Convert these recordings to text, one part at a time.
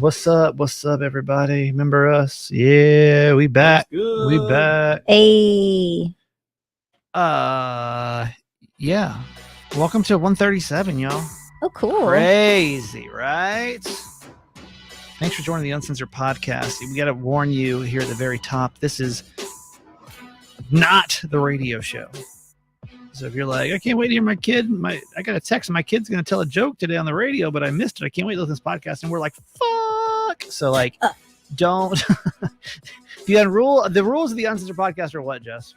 What's up? What's up, everybody? Remember us? Yeah, we back. We back. Hey. Yeah. Welcome to 137, y'all. Oh, cool. Crazy, right? Thanks for joining the Uncensored podcast. We got to warn you here at the very top, this is not the radio show. So if you're like, I can't wait to hear my kid, I got a text, my kid's going to tell a joke today on the radio, but I missed it. I can't wait to listen to this podcast. And we're like, fuck. So like, don't. The rules of the Uncensored podcast are what, Jess?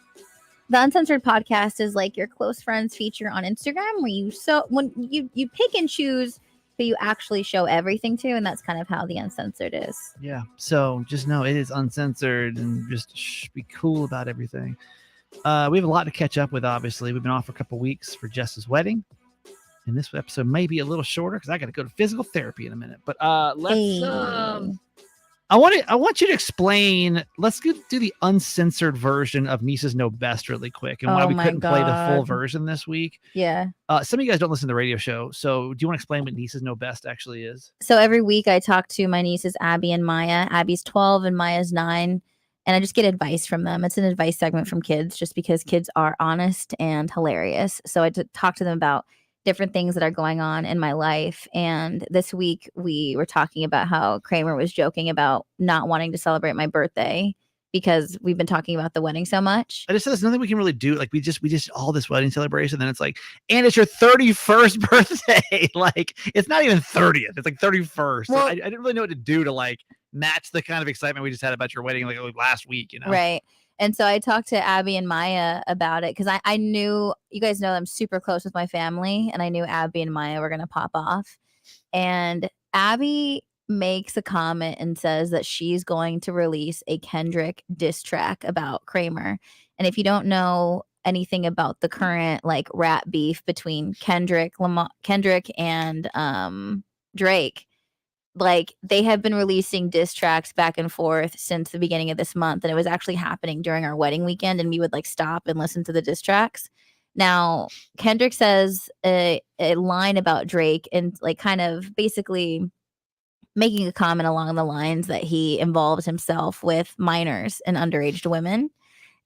The Uncensored podcast is like your close friends feature on Instagram where you pick and choose who you actually show everything to, and that's kind of how the Uncensored is. Yeah. So just know it is uncensored and just be cool about everything. We have a lot to catch up with, obviously. We've been off for a couple weeks for Jess's wedding. And this episode may be a little shorter because I got to go to physical therapy in a minute. But let's I want you to explain. Let's do the uncensored version of Nieces Know Best really quick, and why we couldn't play the full version this week. Yeah. Some of you guys don't listen to the radio show, so do you want to explain what Nieces Know Best actually is? So every week I talk to my nieces Abby and Maya. Abby's 12 and Maya's 9. And I just get advice from them. It's an advice segment from kids just because kids are honest and hilarious. So I talk to them about different things that are going on in my life. And this week we were talking about how Kramer was joking about not wanting to celebrate my birthday because we've been talking about the wedding so much. I just said there's nothing we can really do. Like we just all this wedding celebration. Then it's like, and it's your 31st birthday. Like it's not even 30th. It's like 31st. Well, so I didn't really know what to do to like match the kind of excitement we just had about your wedding like last week, you know? Right. And so I talked to Abby and Maya about it because I knew, you guys know I'm super close with my family, and I knew Abby and Maya were going to pop off. And Abby makes a comment and says that she's going to release a Kendrick diss track about Kramer. And if you don't know anything about the current like rap beef between Kendrick and Drake, like they have been releasing diss tracks back and forth since the beginning of this month, and it was actually happening during our wedding weekend, and we would like stop and listen to the diss tracks. Now Kendrick says a line about Drake and like kind of basically making a comment along the lines that he involves himself with minors and underage women,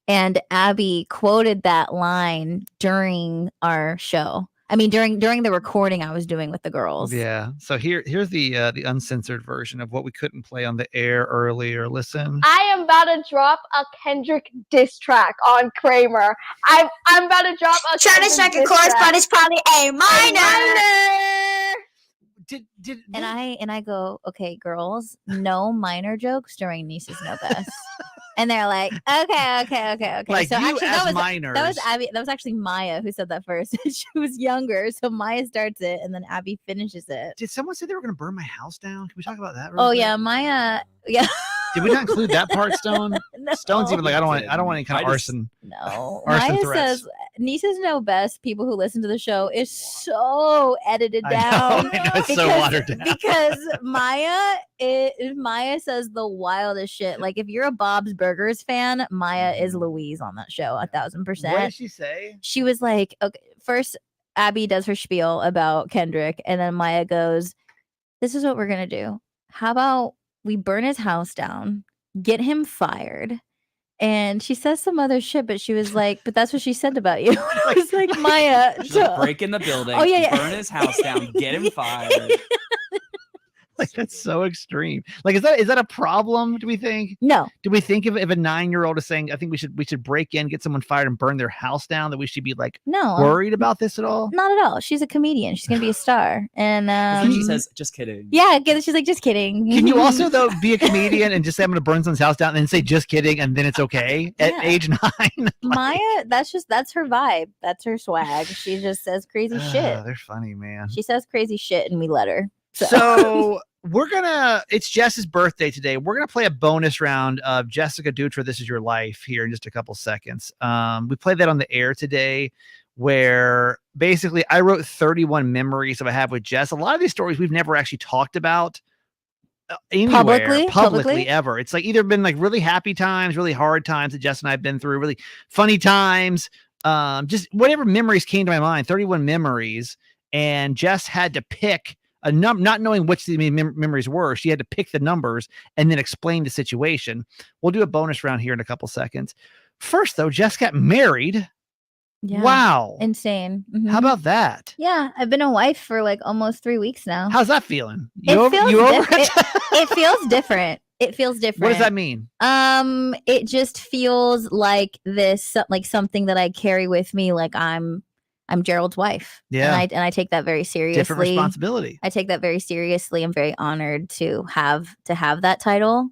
and Abby quoted that line during our show. I mean, during the recording I was doing with the girls. Yeah. So here's the uncensored version of what we couldn't play on the air earlier. Listen. I am about to drop a Kendrick diss track on Kramer. I'm about to drop a trying to strike a chord, but it's probably A minor. And I go, okay, girls, no minor jokes during Nieces Know Best. And they're like, okay. Like so you actually, as minors. That was Abby. That was actually Maya who said that first. She was younger, so Maya starts it, and then Abby finishes it. Did someone say they were going to burn my house down? Can we talk about that? Yeah, Maya. Yeah. Did we not include that part, Stone? No. Stone's even like, I don't want any kind of arson. No. Arson Maya threats. says Nieces Know Best. People who listen to the show is so edited down. I know, it's so watered down. Because Maya says the wildest shit. Like if you're a Bob's Burgers fan, Maya is Louise on that show 1,000%. What did she say? She was like, okay, first Abby does her spiel about Kendrick, and then Maya goes, this is what we're gonna do. How about we burn his house down, get him fired? And she says some other shit, but she was like, but that's what she said about you. I was like, Maya. Break in the building, burn his house down, get him fired. Like that's so extreme. Like is that a problem? Do we think? No. Do we think if a 9-year-old is saying, I think we should break in, get someone fired, and burn their house down, that we should be like worried about this at all? Not at all. She's a comedian. She's gonna be a star. And she says, just kidding. Yeah, she's like, just kidding. Can you also though be a comedian and just say I'm gonna burn someone's house down and then say just kidding and then it's okay at age 9? Maya, that's her vibe. That's her swag. She just says crazy shit. They're funny, man. She says crazy shit and we let her. So it's Jess's birthday today. We're going to play a bonus round of Jessica Dutra, This Is Your Life, here in just a couple seconds. We played that on the air today, where basically I wrote 31 memories that I have with Jess. A lot of these stories we've never actually talked about anywhere publicly ever. It's like either been like really happy times, really hard times that Jess and I have been through, really funny times, just whatever memories came to my mind, 31 memories. And Jess had to pick not knowing which the memories were. She had to pick the numbers and then explain the situation. We'll do a bonus round here in a couple seconds. First, though, Jess got married. Yeah. Wow. Insane. Mhm. How about that? Yeah, I've been a wife for like almost 3 weeks now. How's that feeling? It You feels over diff- it feels different. It feels different. What does that mean? It just feels like this, like something that I carry with me. Like I'm Gerald's wife. Yeah. And I take that very seriously. Different responsibility. I take that very seriously. I'm very honored to have that title.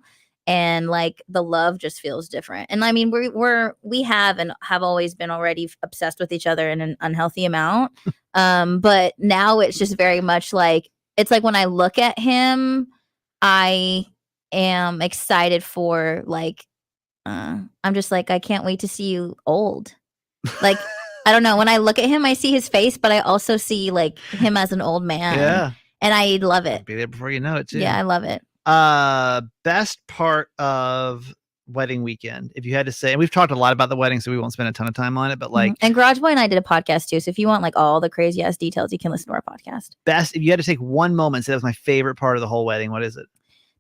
And like the love just feels different. And I mean, we have always been already obsessed with each other in an unhealthy amount. But now it's just very much like, it's like when I look at him, I am excited for like, I'm just like, I can't wait to see you old. Like, I don't know. When I look at him, I see his face, but I also see like him as an old man. Yeah. And I love it. Be there before you know it too. Yeah, I love it. Best part of wedding weekend, if you had to say, and we've talked a lot about the wedding, so we won't spend a ton of time on it, but like, and Garage Boy and I did a podcast too, so if you want like all the crazy ass details, you can listen to our podcast. Best, if you had to take one moment and say that was my favorite part of the whole wedding, what is it?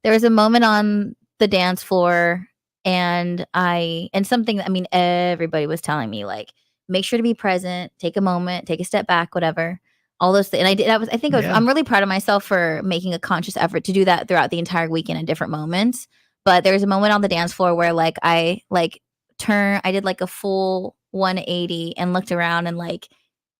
There was a moment on the dance floor, and something that, I mean, everybody was telling me like, make sure to be present, take a moment, take a step back, whatever. All those things. And I did. I'm really proud of myself for making a conscious effort to do that throughout the entire weekend in different moments. But there's a moment on the dance floor where like I did like a full 180 and looked around, and like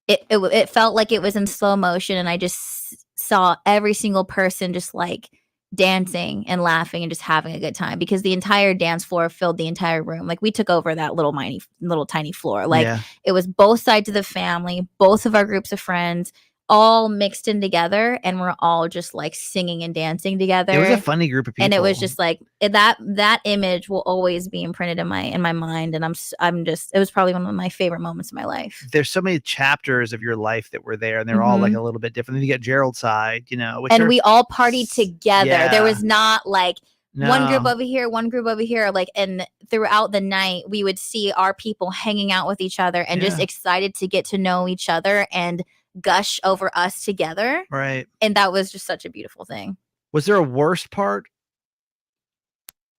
it felt like it was in slow motion, and I just saw every single person just like dancing and laughing and just having a good time, because the entire dance floor filled the entire room. Like we took over that little tiny floor. Like it was both sides of the family, both of our groups of friends, all mixed in together, and we're all just like singing and dancing together. It was a funny group of people, and it was just like that image will always be imprinted in my mind. And it was probably one of my favorite moments of my life. There's so many chapters of your life that were there, and they're all like a little bit different. Then you get Gerald's side, and we all partied together. Yeah. There was not like one group No. over here, one group over here. Like, and throughout the night, we would see our people hanging out with each other and just excited to get to know each other and gush over us together. Right. And that was just such a beautiful thing. Was there a worst part?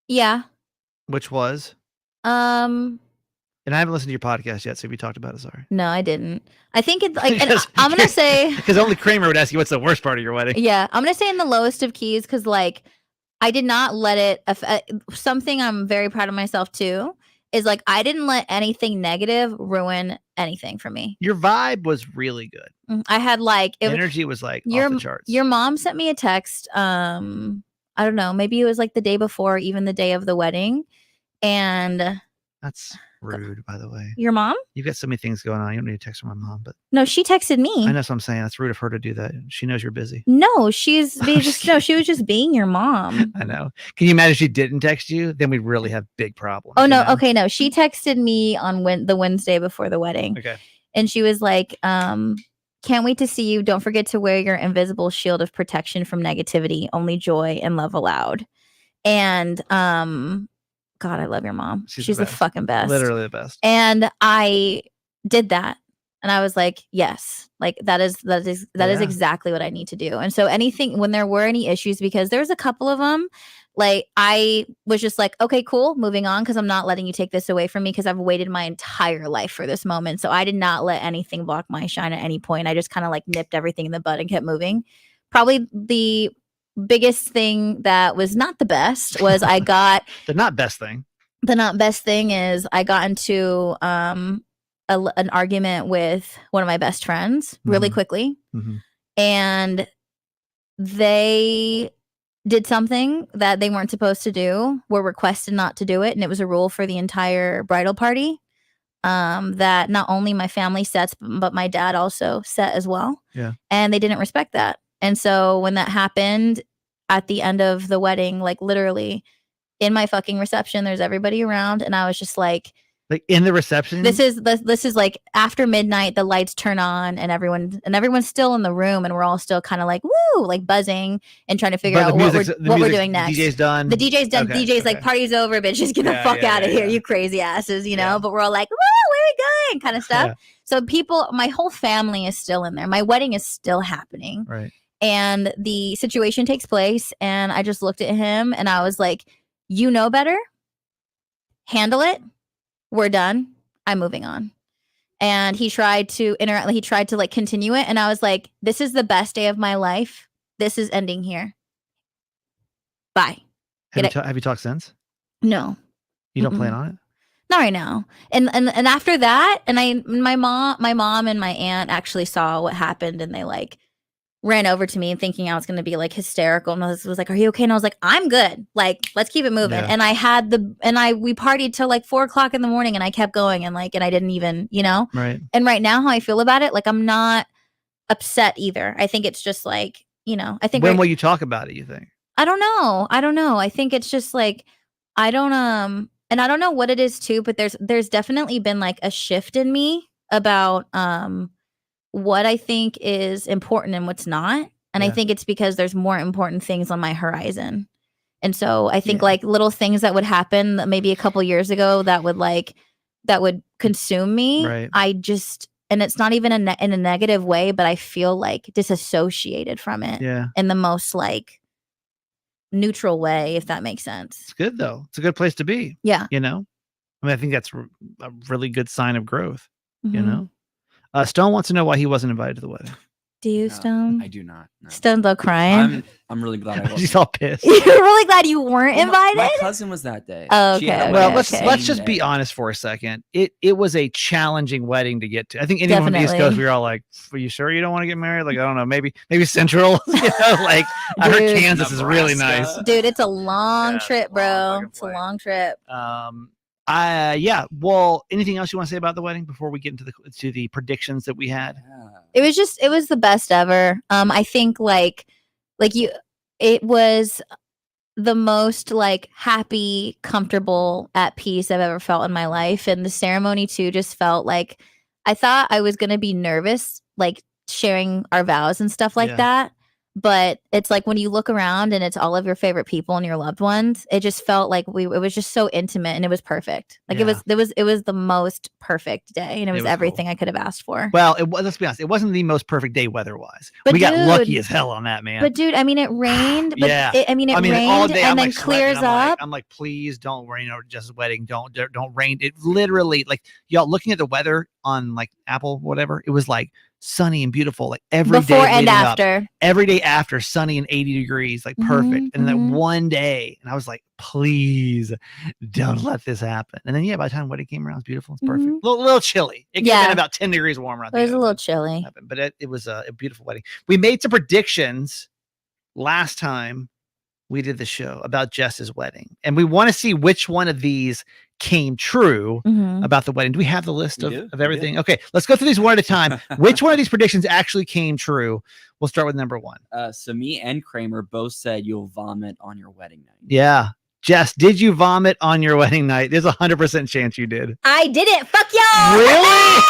Yeah. Which was? And I haven't listened to your podcast yet, so if you talked about it, sorry. No, I didn't. I think it's like, and I'm gonna say, because only Kramer would ask you what's the worst part of your wedding. Yeah, I'm gonna say in the lowest of keys, because like I did not let it. Something I'm very proud of myself too is like I didn't let anything negative ruin anything for me. Your vibe was really good. I had like energy was like off the charts. Your mom sent me a text. I don't know, maybe it was like the day before, even the day of the wedding, and that's rude, by the way. Your mom? You've got so many things going on. You don't need to text from my mom, but no, she texted me. I know what I'm saying. That's rude of her to do that. She knows you're busy. No, she was just being your mom. I know. Can you imagine if she didn't text you? Then we'd really have big problems. Oh no, okay, no. She texted me on the Wednesday before the wedding. Okay. And she was like, can't wait to see you. Don't forget to wear your invisible shield of protection from negativity. Only joy and love allowed. And God, I love your mom. She's the fucking best. Literally the best. And I did that. And I was like, yes, like that is exactly what I need to do. And so when there were any issues, because there was a couple of them, like I was just like, okay, cool, moving on, because I'm not letting you take this away from me, because I've waited my entire life for this moment. So I did not let anything block my shine at any point. I just kind of like nipped everything in the bud and kept moving. Probably the biggest thing that was not the best was I got the not best thing. The not best thing is I got into an argument with one of my best friends really quickly, and they did something that they weren't supposed to do, were requested not to do it, and it was a rule for the entire bridal party that not only my family sets, but my dad also set as well. Yeah. And they didn't respect that. And so when that happened at the end of the wedding, like literally in my fucking reception, there's everybody around, and I was just like in the reception, this is like after midnight, the lights turn on, and everyone's still in the room, and we're all still kind of like woo, like buzzing and trying to figure out what we're doing next. The DJ's done. The DJ's like, party's over, bitch, just get the fuck out of here, you crazy asses, you know. But we're all like, woo, where are we going, kind of stuff. So my whole family is still in there. My wedding is still happening, right? And the situation takes place, and I just looked at him and I was like, you know better. Handle it. We're done. I'm moving on. And he tried to like continue it, and I was like, this is the best day of my life. This is ending here. Bye. Have you talked since? No. You don't plan on it? Not right now. And after that, and my mom and my aunt actually saw what happened, and they like ran over to me thinking I was going to be like hysterical, and I was like, are you okay? And I was like, I'm good. Like, let's keep it moving. Yeah. And we partied till like 4:00 in the morning, and I kept going, and I didn't even, Right. And right now how I feel about it, like, I'm not upset either. I think it's just like, I think when will you talk about it, you think? I don't know. I think it's just like, I don't and I don't know what it is too, but there's definitely been like a shift in me about what I think is important and what's not. And I think it's because there's more important things on my horizon. And so I think like little things that would happen maybe a couple years ago that would consume me. Right. And it's not even in a negative way, but I feel like disassociated from it in the most like neutral way, if that makes sense. It's good though. It's a good place to be. Yeah. I mean, I think that's a really good sign of growth. Stone wants to know why he wasn't invited to the wedding. Do you, Stone? I do not. No. Stone's all crying. I'm really glad I wasn't. She's all pissed. You're really glad you weren't invited? My cousin was that day. Oh, okay. Well, let's just be honest for a second. It was a challenging wedding to get to. I think anyone on the East Coast, we were all like, "Are you sure you don't want to get married?" Like, I don't know, maybe Central. Like, I heard Kansas is really nice. Dude, it's a long trip, bro. It's a long trip. Well, anything else you want to say about the wedding before we get into the predictions that we had? It was the best ever. I think it was the most like happy, comfortable, at peace I've ever felt in my life. And the ceremony too just felt like I thought I was gonna be nervous, like sharing our vows and stuff like that. But it's like when you look around and it's all of your favorite people and your loved ones, it just felt like it was just so intimate, and it was perfect. Like it was the most perfect day, and it was everything cool. I could have asked for. Well, let's be honest, it wasn't the most perfect day weather-wise. But we got lucky as hell on that, man. But dude, I mean, it rained. But it rained all day, and then clears up. I'm like, please don't rain over Jess's wedding. Don't rain. It literally, like, y'all looking at the weather on like Apple, whatever. It was like sunny and beautiful, like every day before and after. Every day after, sunny and 80 degrees, like perfect. And then that one day, and I was like, please don't let this happen. And then by the time wedding came around, it's beautiful. It's perfect. A little chilly. It could have been about 10 degrees warmer. It was a little chilly, but it was a beautiful wedding. We made some predictions last time we did the show about Jess's wedding, and we want to see which one of these came true about the wedding. Do we have the list of everything? Okay, let's go through these one at a time. Which one of these predictions actually came true? We'll start with number one. So me and Kramer both said you'll vomit on your wedding night. Yeah. Jess, did you vomit on your wedding night? There's 100% chance you did. I didn't. Fuck y'all. Really?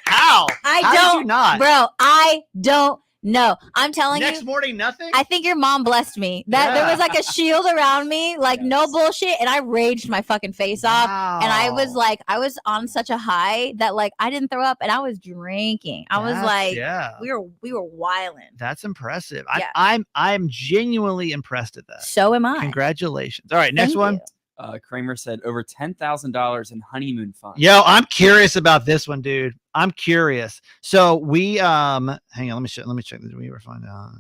How? How did you not? Bro, I don't know. I'm telling you. Next morning, nothing? I think your mom blessed me. There was like a shield around me, like no bullshit. And I raged my fucking face off. And I was on such a high that like I didn't throw up, and I was drinking. I was like, we were wilding. That's impressive. Yeah. I'm genuinely impressed at that. So am I. Congratulations. All right, next one. Kramer said over $10,000 in honeymoon funds. Yo, I'm curious about this one, dude. I'm curious. So we hang on, let me check this. We were finding out.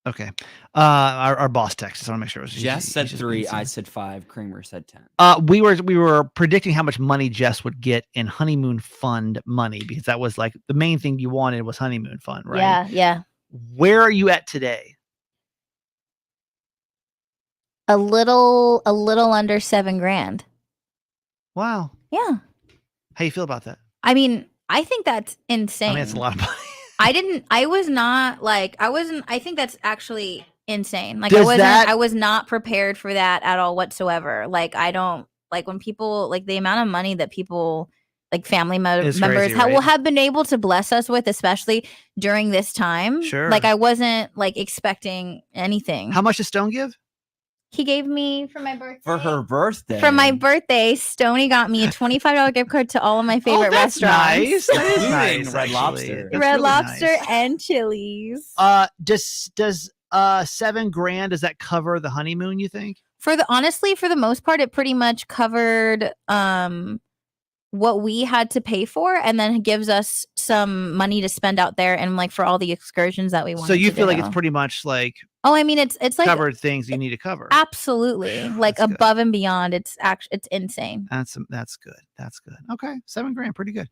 Okay. Our boss texted. I want to make sure it was Jess said 3, I said 5, Kramer said 10. We were predicting how much money Jess would get in honeymoon fund money, because that was like the main thing you wanted was honeymoon fund, right? Yeah. Where are you at today? A little under $7,000. Wow. Yeah. How you feel about that? I mean, I think that's insane. I mean, it's a lot of money. I think that's actually insane. Like I was not prepared for that at all whatsoever. Like I don't like when people like the amount of money that people like family members will have been able to bless us with, especially during this time. Sure. Like I wasn't like expecting anything. How much does Stone give? He gave me for my birthday. For her birthday. For my birthday, Stoney got me a $25 gift card to all of my favorite that's restaurants. Nice. That is Including nice, Red actually. Lobster. That's Red really Lobster nice. and Chili's. Does $7,000, does that cover the honeymoon, you think? Honestly, for the most part, it pretty much covered what we had to pay for, and then gives us some money to spend out there and like for all the excursions that we want. So you feel like it's pretty much like I mean, it's like covered things you need to cover. Absolutely, like That's above and beyond. It's insane. That's good. That's good. Okay, $7,000, pretty good.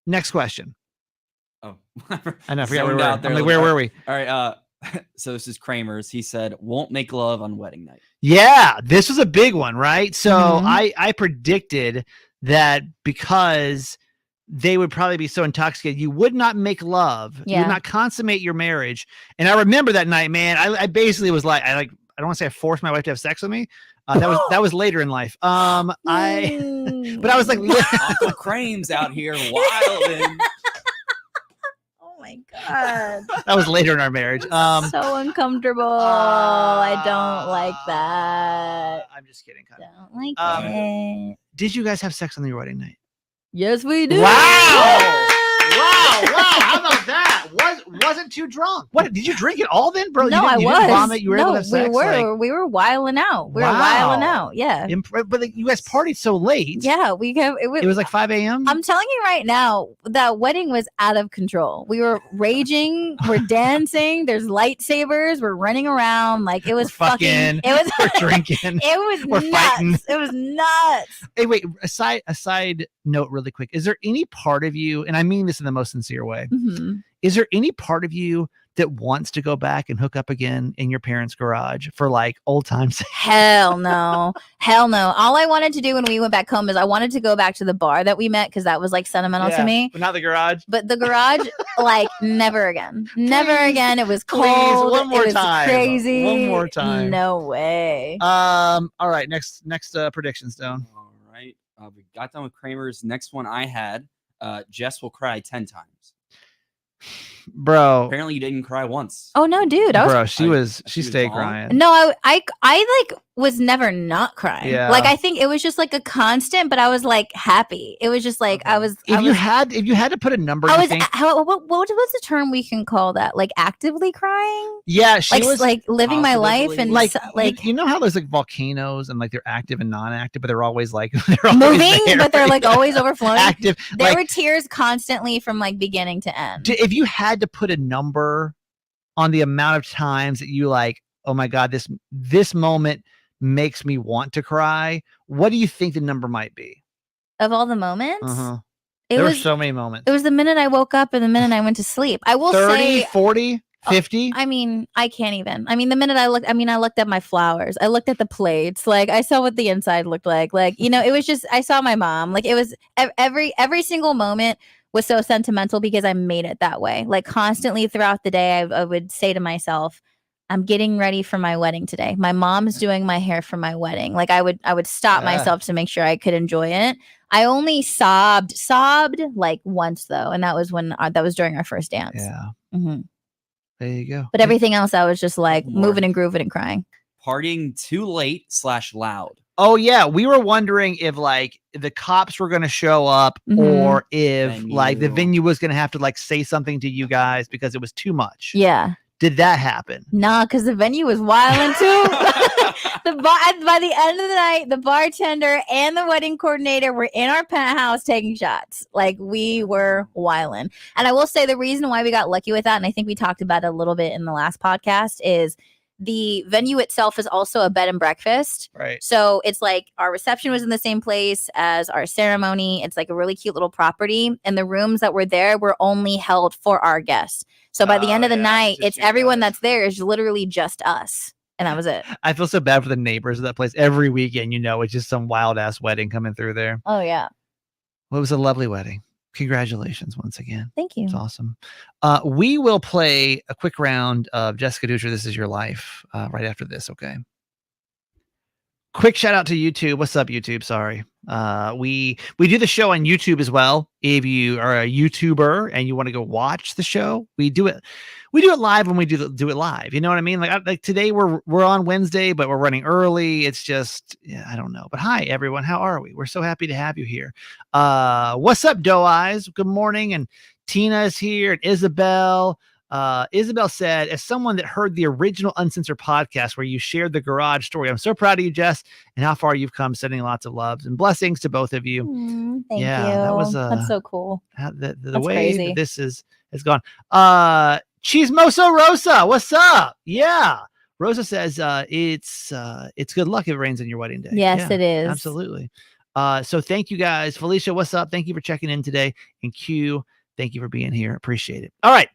Next question. Oh, I know. I forgot where we were. out there. I'm like, where were we? All right. So this is Kramer's. He said, "Won't make love on wedding night." Yeah, this was a big one, right? So Mhm. I predicted that because they would probably be so intoxicated, you would not make love, you Yeah. would not consummate your marriage. And I remember that night, man. I basically was like, I don't want to say I forced my wife to have sex with me. That was later in life. But I was like, Uncle Kramer's out here wilding. Oh my god, that was later in our marriage. so uncomfortable. I don't like that. I'm just kidding. Kind of. Don't like it. Did you guys have sex on your wedding night? Yes, we do. Wow! Wow! How about that? Wasn't too drunk. What did you drink it all then, bro? No, you didn't vomit. You were able to have sex. We were wiling out. We were wiling out. Yeah. But you guys partied so late. Yeah, It was like 5 a.m. I'm telling you right now, that wedding was out of control. We were raging, we're dancing, there's lightsabers, we're running around, like it was We're fucking, it was we're drinking. it was We're nuts. fighting. It was nuts. Hey, wait. A side note, really quick. Is there any part of you, and I mean this in the most sincere way, Mhm. is there any part of you that wants to go back and hook up again in your parents' garage for like old times? Hell no. Hell no. All I wanted to do when we went back home is I wanted to go back to the bar that we met because that was like sentimental to me. But not the garage. But the garage, like never again. Never Please, again. It was please, cold. one more it was time. Crazy. One more time. No way. All right. Next predictions, Stone. All right. We got done with Kramer's. Next one I had, Jess will cry 10 times. Bro. Apparently you didn't cry once. Oh no, dude. She was stayed gone? crying. No, I like was never not crying. Yeah. Like I think it was just like a constant, but I was like happy. It was just like Okay. If you had to put a number, I you was think? what's the term we can call that? Like actively crying? Yeah, she Like was like living my life Positively. and like you know how there's like volcanoes and like they're active and non-active, but they're always like they're always moving, there. but they're like always overflowing. active. There Like, were tears constantly from like beginning to end. if you had to put a number on the amount of times that you like, oh my god, this moment makes me want to cry, what do you think the number might be? Of all the moments, it There were was so many moments. it was the minute I woke up and the minute I went to sleep. I will 30, say 40, 50. I mean, I can't even. I mean, the minute I looked at my flowers. I looked at the plates. Like I saw what the inside looked like. Like, you know, it was just I saw my mom. Like it was every single moment was so sentimental because I made it that way. Like constantly throughout the day I would say to myself, I'm getting ready for my wedding today. My mom's doing my hair for my wedding. Like I would stop Yeah. myself to make sure I could enjoy it. I only sobbed like once though, and that was that was during our first dance. Yeah, Mhm. there you go. But everything else, I was just like More. moving and grooving and crying. Partying too late / loud. Oh yeah, we were wondering if like the cops were going to show up Mhm. or if like the Venue. venue was going to have to like say something to you guys because it was too much. Yeah. Did that happen? Nah, because the venue was wilding too. By the end of the night, the bartender and the wedding coordinator were in our penthouse taking shots. Like we were wilding. And I will say the reason why we got lucky with that, and I think we talked about it a little bit in the last podcast, is the venue itself is also a bed and breakfast. Right. So it's like our reception was in the same place as our ceremony. It's like a really cute little property. And the rooms that were there were only held for our guests. So by the end of the night, just it's you everyone guys. that's there is literally just us. And that was it. I feel so bad for the neighbors of that place. Every weekend, you know, it's just some wild ass wedding coming through there. Oh, yeah. Well, it was a lovely wedding. Congratulations once again. Thank you. It's awesome. We will play a quick round of Jessica Dutcher, This Is Your Life, right after this, okay? Quick shout out to YouTube. What's up, YouTube? Sorry. We do the show on YouTube as well. If you are a YouTuber and you want to go watch the show, we do it live when we do it live. You know what I mean? Like today we're on Wednesday, but we're running early. It's just, yeah, I don't know. But hi everyone, how are we? We're so happy to have you here. What's up, Doe Eyes? Good morning. And Tina is here, and Isabel. Isabel said, as someone that heard the original Uncensored podcast where you shared the garage story, I'm so proud of you, Jess, and how far you've come. Sending lots of loves and blessings to both of you. Thank you. That was that's so cool. The way crazy. that this has gone. Chismoso Rosa, what's up? Yeah. Rosa says it's good luck if it rains on your wedding day. Yes, Yeah, it is. absolutely. So thank you guys. Felicia, what's up? Thank you for checking in today. And Q, thank you for being here. Appreciate it. All right.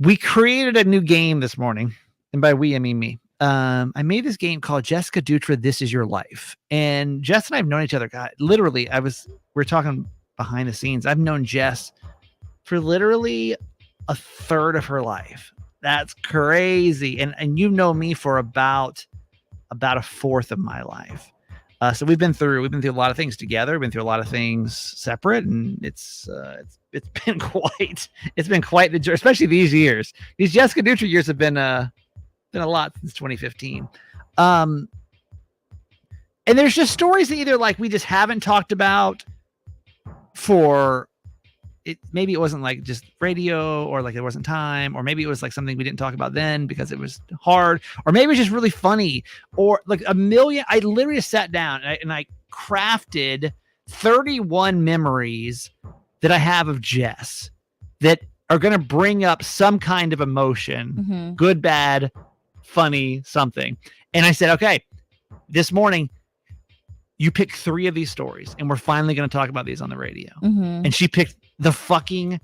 We created a new game this morning, and by we, I mean me. I made this game called Jessica Dutra, This Is Your Life. And Jess and I have known each other. God, literally, we're talking behind the scenes. I've known Jess for literally a third of her life. That's crazy. And you know me for about a fourth of my life. So we've been through a lot of things together. We've been through a lot of things separate, and it's been quite the journey, especially these years. These Jessica Dutra years have been a lot since 2015. And there's just stories that either like we just haven't talked about for it. Maybe it wasn't like just radio, or like there wasn't time, or maybe it was like something we didn't talk about then because it was hard, or maybe it's just really funny, or like a million. I literally sat down and I crafted 31 memories that I have of Jess that are going to bring up some kind of emotion, good, bad, funny, something. And I said, okay, this morning you pick 3 of these stories and we're finally going to talk about these on the radio. And she picked the fucking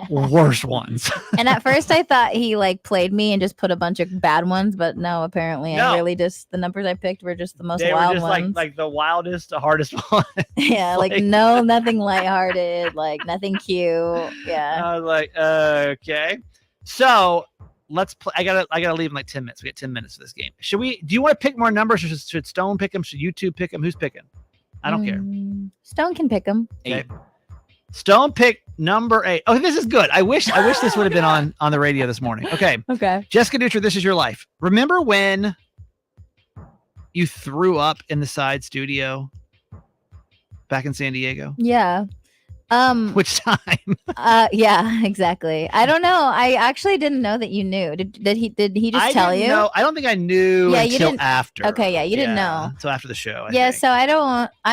worst ones. And at first I thought he like played me and just put a bunch of bad ones, but no, apparently I really just, the numbers I picked were just the most wild just ones. like the wildest, the hardest one. Yeah, like no, nothing lighthearted, like nothing cute. Yeah. I was like, okay. So let's play. I gotta leave in like 10 minutes. We got 10 minutes for this game. Do you want to pick more numbers, or should Stone pick them? Should YouTube pick them? Who's picking? I don't care. Stone can pick them. Okay. Stone pick number 8. Oh, this is good. I wish this would have been on the radio this morning. Okay. Okay. Jessica Dutra, This Is Your Life. Remember when you threw up in the side studio back in San Diego? Yeah. Which time? Yeah, exactly. I don't know. I actually didn't know that you knew. Did he just tell you? No, I don't think I knew until after. Okay, yeah, you didn't know. Until after the show. I think. So I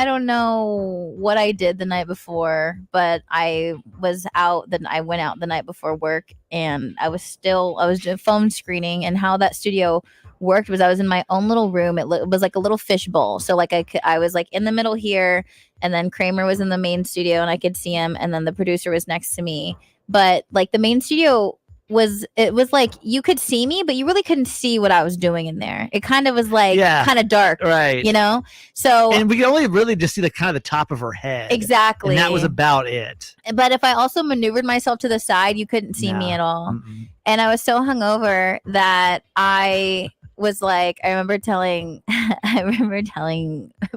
don't know what I did the night before, but I was out. Then I went out the night before work, and I was doing phone screening. And how that studio worked was I was in my own little room. It was like a little fishbowl. So like I was like in the middle here, and then Kramer was in the main studio and I could see him, and then the producer was next to me. But like the main studio was like you could see me, but you really couldn't see what I was doing in there. It kind of was like kind of dark, right? You know. So and we could only really just see the kind of the top of her head, exactly, and that was about it. But if I also maneuvered myself to the side, you couldn't see me at all. And I was so hungover that I was like, I remember telling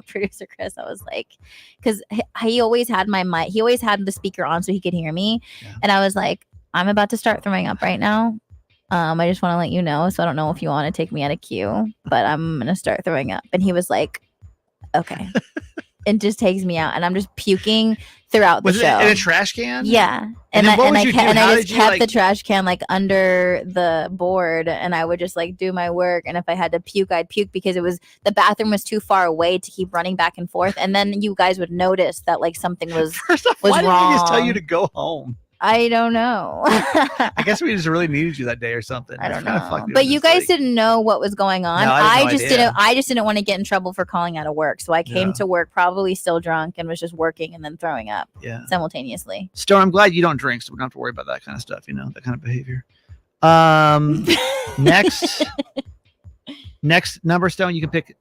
producer Chris, I was like, because he always had my mic, he always had the speaker on so he could hear me. And I was like, I'm about to start throwing up right now. I just want to let you know. So I don't know if you want to take me out of queue, but I'm going to start throwing up. And he was like, okay. And just takes me out, and I'm just puking throughout the show. Was it in a trash can? Yeah. And I just kept the trash can like under the board, and I would just like do my work. And if I had to puke, I'd puke because the bathroom was too far away to keep running back and forth. And then you guys would notice that like something was First off, why didn't we just tell you to go home? I don't know. I guess we just really needed you that day or something. I don't know. But you guys didn't know what was going on. No, I just didn't want to get in trouble for calling out of work. So I came to work probably still drunk and was just working and then throwing up simultaneously. Stone, I'm glad you don't drink, so we don't have to worry about that kind of stuff, that kind of behavior. Next number, Stone, you can pick.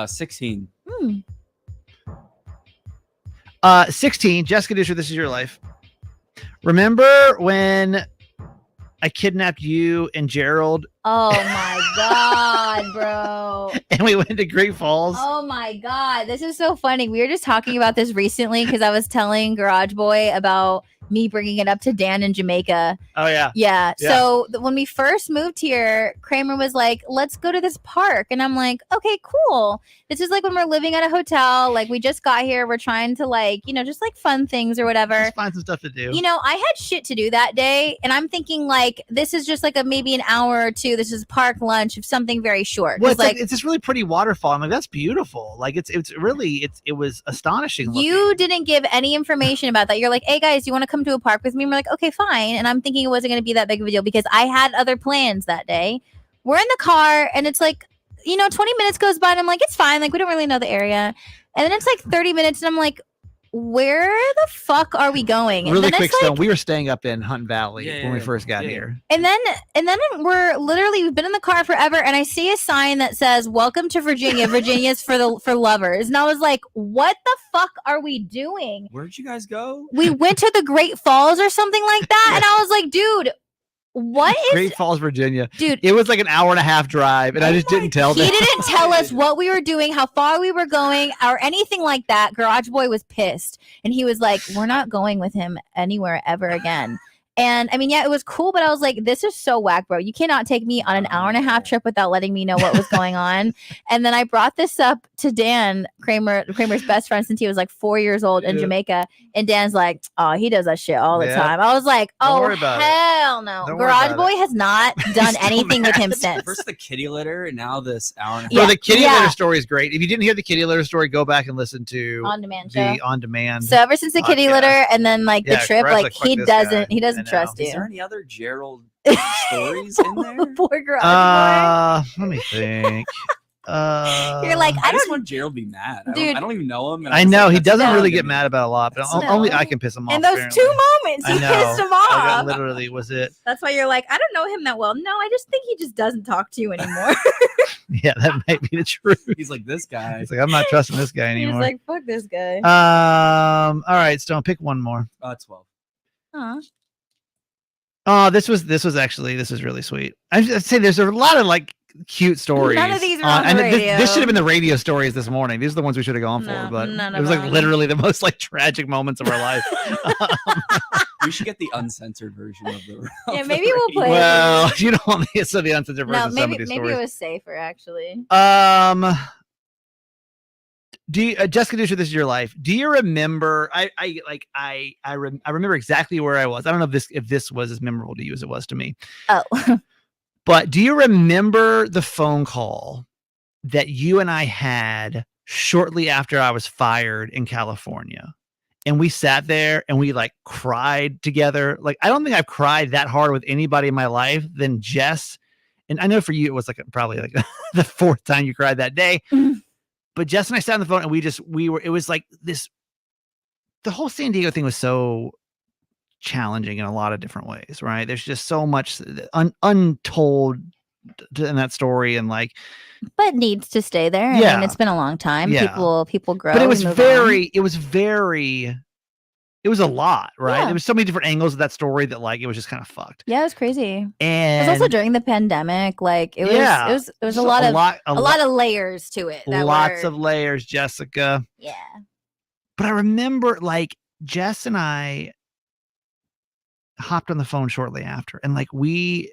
16. 16, Jessica Dutra, This Is Your Life. Remember when I kidnapped you and Gerald, Oh my god, bro. and we went to Great Falls. Oh my god, this is so funny. We were just talking about this recently because I was telling Garage Boy about me bringing it up to Dan in Jamaica. Oh yeah. Yeah. Yeah. So when we first moved here, Kramer was like, "Let's go to this park," and I'm like, "Okay, cool." This is like when we're living at a hotel. Like we just got here. We're trying to like, just like fun things or whatever. Just find some stuff to do. I had shit to do that day, and I'm thinking like this is just like maybe an hour or two. This is park lunch of something very short. Well, it's like it's this really pretty waterfall. I'm like, that's beautiful. Like it was astonishing. you didn't give any information about that. You're like, "Hey guys, you want to come to a park with me?" And we're like, "Okay, fine." And I'm thinking it wasn't going to be that big of a deal because I had other plans that day. We're in the car, and it's like, 20 minutes goes by, and I'm like, it's fine. Like we don't really know the area. And then it's like 30 minutes, and I'm like, where the fuck are we going? And Really then quick, it's Stone. like, We were staying up in Hunt Valley when we first got Yeah. here. And then we've been in the car forever, and I see a sign that says "Welcome to Virginia. Virginia's for lovers." And I was like, "What the fuck are we doing?" Where'd you guys go? We went to the Great Falls or something like that, and I was like, "Dude, what is?" Great Falls, Virginia. Dude, It was like an hour and a half drive, and I just didn't tell he them. didn't tell us what we were doing, how far we were going, or anything like that. Garage Boy was pissed, and he was like, "We're not going with him anywhere ever again." And I mean, yeah, it was cool, but I was like, this is so whack, bro. You cannot take me on an hour and a half trip without letting me know what was going on. And then I brought this up to Dan, Kramer's best friend, since he was like 4 years old in Jamaica. And Dan's like, "Oh, he does that shit all the Yeah. time." I was like, Don't "Oh, worry about it. hell no." Don't worry Garage about Boy has not done So anything with him mad. since. First the kitty litter, and now this hour and a Bro, half. the kitty Yeah. litter story is great. If you didn't hear the kitty litter story, go back and listen to On-demand show. the on demand. So ever since the kitty podcast. litter and then like the Yeah, trip, Greg's like like, "Fuck he this guy." doesn't I know. trust Is you. there any other Gerald stories in there? Poor Garage Let me think. You're like, I I just don't. want Gerald to be mad. Dude. I don't even know him. and I I'm just know like, he that's doesn't not really gonna get be- mad about a lot, but No. only I can piss him off. In those apparently. 2 moments, I you know. pissed him Like, that off. literally was it. That's why you're like, I don't know him that well. No, I just think he just doesn't talk to you anymore. Yeah, that might be the truth. He's like this guy. He's like, I'm not trusting this guy He's anymore. like, fuck this guy. All right, Stone, pick one more. 12. Aw. Oh, this was really sweet. I'd say there's a lot of like cute stories. None of these are on the and radio. This should have been the radio stories this morning. These are the ones we should have gone No, for, but none it of was like them. literally the most like tragic moments of our life. We should get the uncensored version of the. Yeah, of maybe the we'll radio. play it. Well, you don't want me to say the uncensored version No, of some of maybe these it stories. was safer actually. Do you, Jessica Dusha, this is your life. Do you remember? I remember exactly where I was. I don't know if this was as memorable to you as it was to me. Oh. But do you remember the phone call that you and I had shortly after I was fired in California? And we sat there and we like cried together. Like, I don't think I've cried that hard with anybody in my life than Jess. And I know for you, it was like probably like the fourth time you cried that day. Mhm. But Jess and I sat on the phone and it was like this, the whole San Diego thing was so challenging in a lot of different ways, right? There's just so much untold in that story, and like, But needs to stay there. I Yeah. mean, it's been a long time. Yeah. People grow. but it was we move it was a lot, right? Yeah. There was so many different angles of that story that like it was just kind of fucked. Yeah, it was crazy. It And was also during the pandemic. Like it was just a lot of a lot of layers to it. That lots were, of layers, Jessica. yeah. But I remember like Jess and I hopped on the phone shortly after, and like we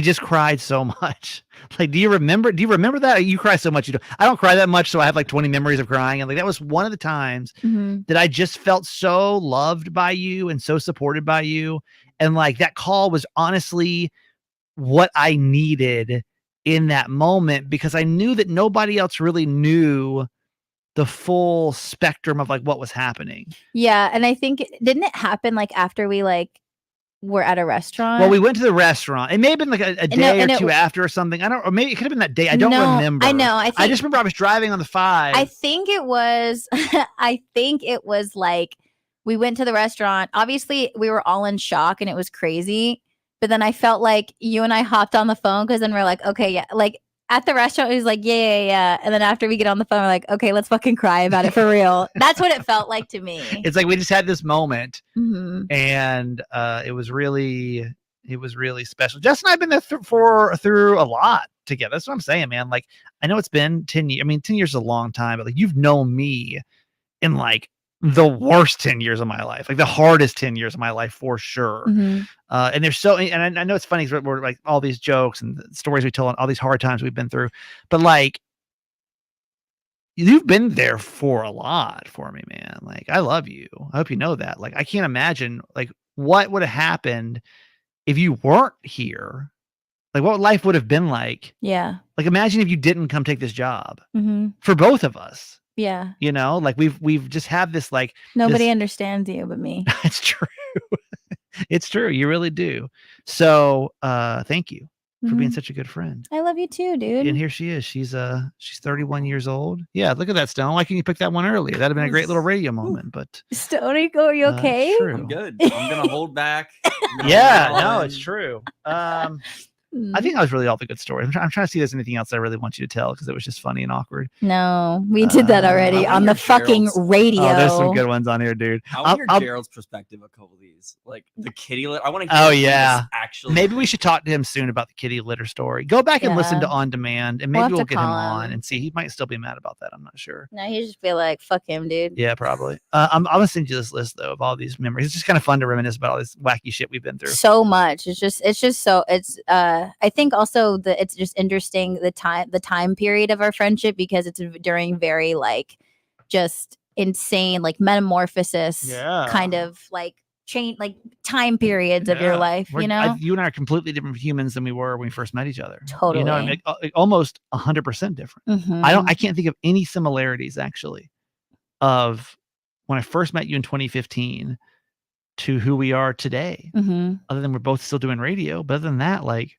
just cried so much. Like, do you remember that? You cry so much. I don't cry that much, so I have like 20 memories of crying. And like that was one of the times Mhm. that I just felt so loved by you and so supported by you. And like that call was honestly what I needed in that moment, because I knew that nobody else really knew the full spectrum of like what was happening. Yeah, and I think didn't it happen like after we like were at a restaurant? Well, we went to the restaurant. It may have been like a day and or it- two after or something. Or maybe it could have been that day. I don't remember. I know. I I just remember I was driving on the 5. I think it was I think it was like we went to the restaurant. Obviously, we were all in shock and it was crazy. But then I felt like you and I hopped on the phone because then we're like, okay, yeah. Like at the restaurant, it was like, yeah. And then after we get on the phone, we're like, okay, let's fucking cry about it for real. That's what it felt like to me. It's like we just had this moment, Mhm. and it was really It was really special. Jess and I have been there through a lot together. That's what I'm saying, man. Like, I know it's been 10 years. I mean, 10 years is a long time, but like, you've known me in like the worst 10 years of my life, like the hardest 10 years of my life for sure. Mhm. And there's so, and I know it's funny because we're like all these jokes and stories we tell on all these hard times we've been through, but like, you've been there for a lot for me, man. Like, I love you. I hope you know that. Like, I can't imagine like what would have happened if you weren't here. Like, what life would have been like. Yeah. Like, imagine if you didn't come take this job Mhm. for both of us. Yeah. You know, like we've just had this like Nobody this, understands you but me. it's true. It's true. You really do. So thank you for being Mhm. such a good friend. I love you too, dude. And here she is. She's 31 years old. Yeah, look at that, Stone. Why can't you pick that one earlier? That'd have been a great little radio moment. But Stony, are you okay? true. I'm good. I'm gonna hold back. Yeah, no, it's true. Mm. I think that was really all the good stories. I'm trying to see if there's anything else I really want you to tell because it was just funny and awkward. No, we did that already I on wanna the hear fucking Gerald's- radio. Oh, there's some good ones on here, dude. I want to hear Gerald's perspective of a couple of these, like the kitty litter. I want to. Oh, yeah. Actually, Maybe we should talk to him soon about the kitty litter story. Go back and listen Yeah. to On Demand, and We'll maybe have we'll to get him call on him. and see. He might still be mad about that. I'm not sure. No, he just feel like fuck him, dude. Yeah, probably. I'm gonna send you this list though of all these memories. It's just kind of fun to reminisce about all this wacky shit we've been through. So much. It's just so I think also that it's just interesting the time period of our friendship because it's during very like just insane like metamorphosis Yeah. kind of like change like time periods of your Yeah. life, you know? You and I are completely different humans than we were when we first met each other. You know what I Totally. mean? Like, almost 100% different. Mhm. I can't think of any similarities actually of when I first met you in 2015 to who we are today. Mhm. Other than we're both still doing radio, but other than that, like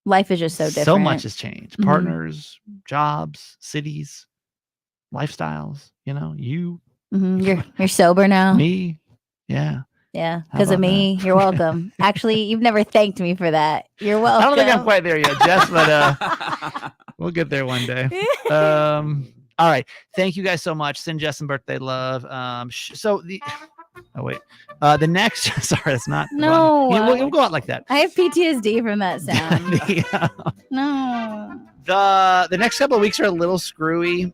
Life is just so different. so much has changed. Mhm. Partners, jobs, cities, lifestyles. You know, you, Mhm. You're sober now. me, yeah. Yeah, How because of about me. You're welcome. Actually, you've never thanked me for that. You're welcome. I don't think I'm quite there yet, Jess, but we'll get there one day. All right. Thank you guys so much. Send Jess some birthday love. The next, sorry, that's not. No. We'll go out like that. I have PTSD from that sound. the, No. the next couple of weeks are a little screwy.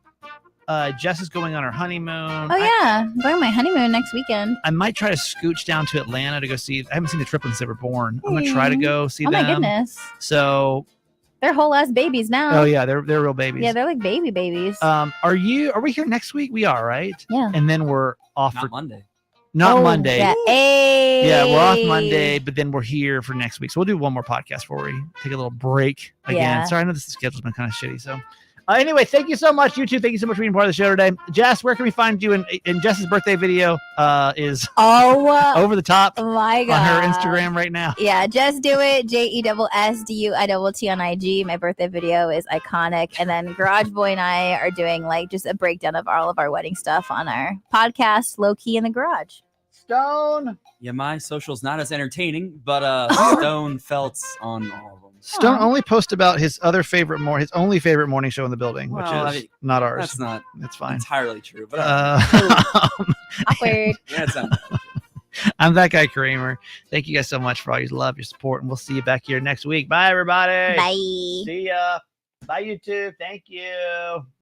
Jess is going on her honeymoon. Oh yeah, I'm going on my honeymoon next weekend. I might try to scooch down to Atlanta to go see. I haven't seen the triplets ever born. I'm gonna try to go see Oh them. my goodness, So, they're whole ass babies now. oh yeah, they're real babies. Yeah, they're like babies. Are we here next week? We are, right? Yeah. And then we're off Not for Monday. not Oh, Monday. Yeah. Hey. Yeah, we're off Monday, but then we're here for next week. So we'll do one more podcast before we take a little break again. Yeah. Sorry, I know this schedule's been kind of shitty. So anyway, thank you so much, you two. Thank you so much for being part of the show today. Jess, where can we find you? And Jess's birthday video is Oh over the top my god. on her Instagram right now. Yeah, just do it. JESSDUITT on IG. My birthday video is iconic. And then Garage Boy and I are doing like just a breakdown of all of our wedding stuff on our podcast, Low Key in the Garage. Stone. Yeah, my social's not as entertaining, but Stone Feltz on all of them. Stone Aw. only posts about his only favorite morning show in the building, which Well, is I mean, not ours. That's not That's fine. entirely true, but Awkward. yeah, it's not. I'm that guy Kramer. Thank you guys so much for all your love, your support, and we'll see you back here next week. Bye, everybody. Bye. See ya. Bye, YouTube. Thank you.